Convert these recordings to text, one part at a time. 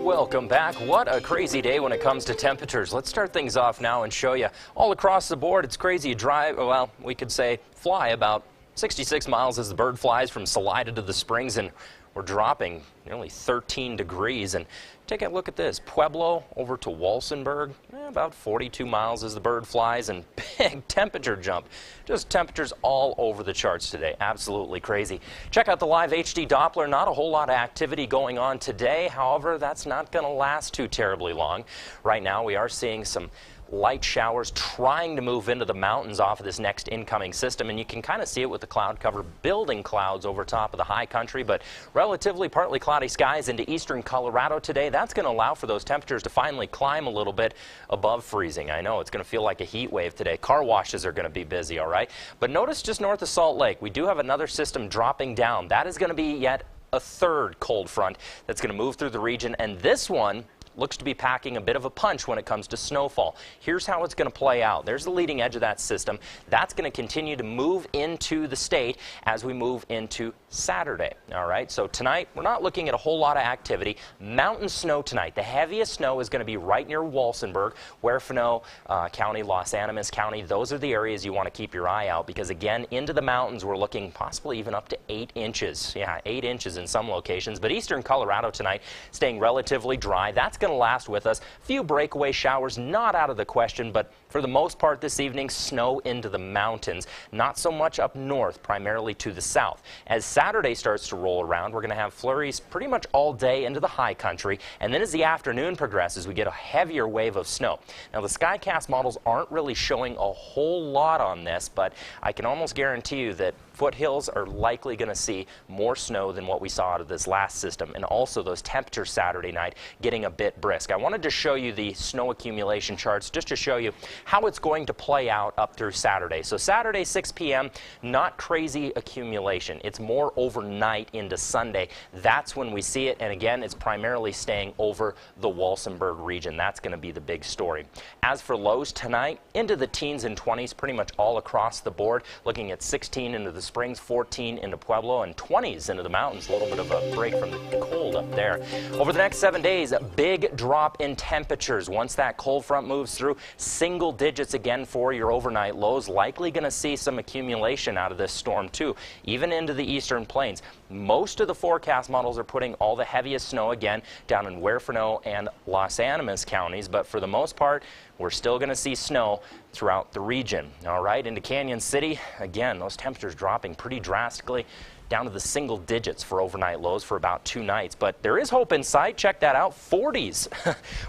Welcome back. What a crazy day when it comes to temperatures. Let's start things off now and show you all across the board. It's crazy. You drive, well, we could say fly about 66 miles as the bird flies from Salida to the Springs, and we're dropping nearly 13 degrees. And take a look at this. Pueblo over to Walsenburg, about 42 miles as the bird flies, and big temperature jump. Just temperatures all over the charts today. Absolutely crazy. Check out the live HD Doppler. Not a whole lot of activity going on today. However, that's not going to last too terribly long. Right now, we are seeing some light showers trying to move into the mountains off of this next incoming system, and you can kind of see it with the cloud cover building clouds over top of the high country, but relatively partly cloudy skies into eastern Colorado today. That's going to allow for those temperatures to finally climb a little bit above freezing. I know it's going to feel like a heat wave today. Car washes are going to be busy, all right? But notice just north of Salt Lake, we do have another system dropping down. That is going to be yet a third cold front that's going to move through the region, and this one looks to be packing a bit of a punch when it comes to snowfall. Here's how it's going to play out. There's the leading edge of that system. That's going to continue to move into the state as we move into Saturday. All right, so tonight we're not looking at a whole lot of activity. Mountain snow tonight. The heaviest snow is going to be right near Walsenburg, Huerfano County, Los Animas County. Those are the areas you want to keep your eye out, because again, into the mountains we're looking possibly even up to 8 inches. Yeah, 8 inches in some locations. But eastern Colorado tonight staying relatively dry. That's going to last with us. A few breakaway showers not out of the question, but for the most part this evening, snow into the mountains. Not so much up north, primarily to the south. As Saturday starts to roll around, we're going to have flurries pretty much all day into the high country, and then as the afternoon progresses, we get a heavier wave of snow. Now, the SkyCast models aren't really showing a whole lot on this, but I can almost guarantee you that foothills are likely going to see more snow than what we saw out of this last system, and also those temperatures Saturday night getting a bit brisk. I wanted to show you the snow accumulation charts just to show you how it's going to play out up through Saturday. So Saturday 6 p.m., not crazy accumulation. It's more overnight into Sunday. That's when we see it, and again, it's primarily staying over the Walsenburg region. That's going to be the big story. As for lows tonight, into the teens and 20s pretty much all across the board, looking at 16 into the Springs, 14 into Pueblo, and 20s into the mountains. A little bit of a break from the cold up there. Over the next 7 days, a big drop in temperatures. Once that cold front moves through, single digits again for your overnight lows. Likely going to see some accumulation out of this storm too, even into the eastern plains. Most of the forecast models are putting all the heaviest snow again down in Huerfano and Los Animas counties, but for the most part, we're still going to see snow throughout the region. All right, into Canyon City, again, those temperatures dropping pretty drastically down to the single digits for overnight lows for about 2 nights. But there is hope in sight. Check that out, 40s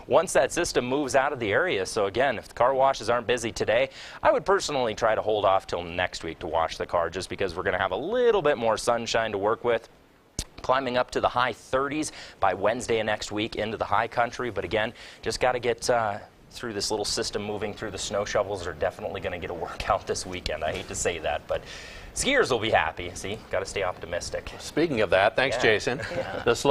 once that system moves out of the area. So again, if the car washes aren't busy today, I would personally try to hold off till next week to wash the car, just because we're going to have a little bit more sunshine to work with. Climbing up to the high 30s by Wednesday of next week into the high country. But again, just got to get through this little system moving through. The snow shovels are definitely going to get a workout this weekend. I hate to say that, but skiers will be happy. See, got to stay optimistic. Speaking of that, thanks, Jason. The slow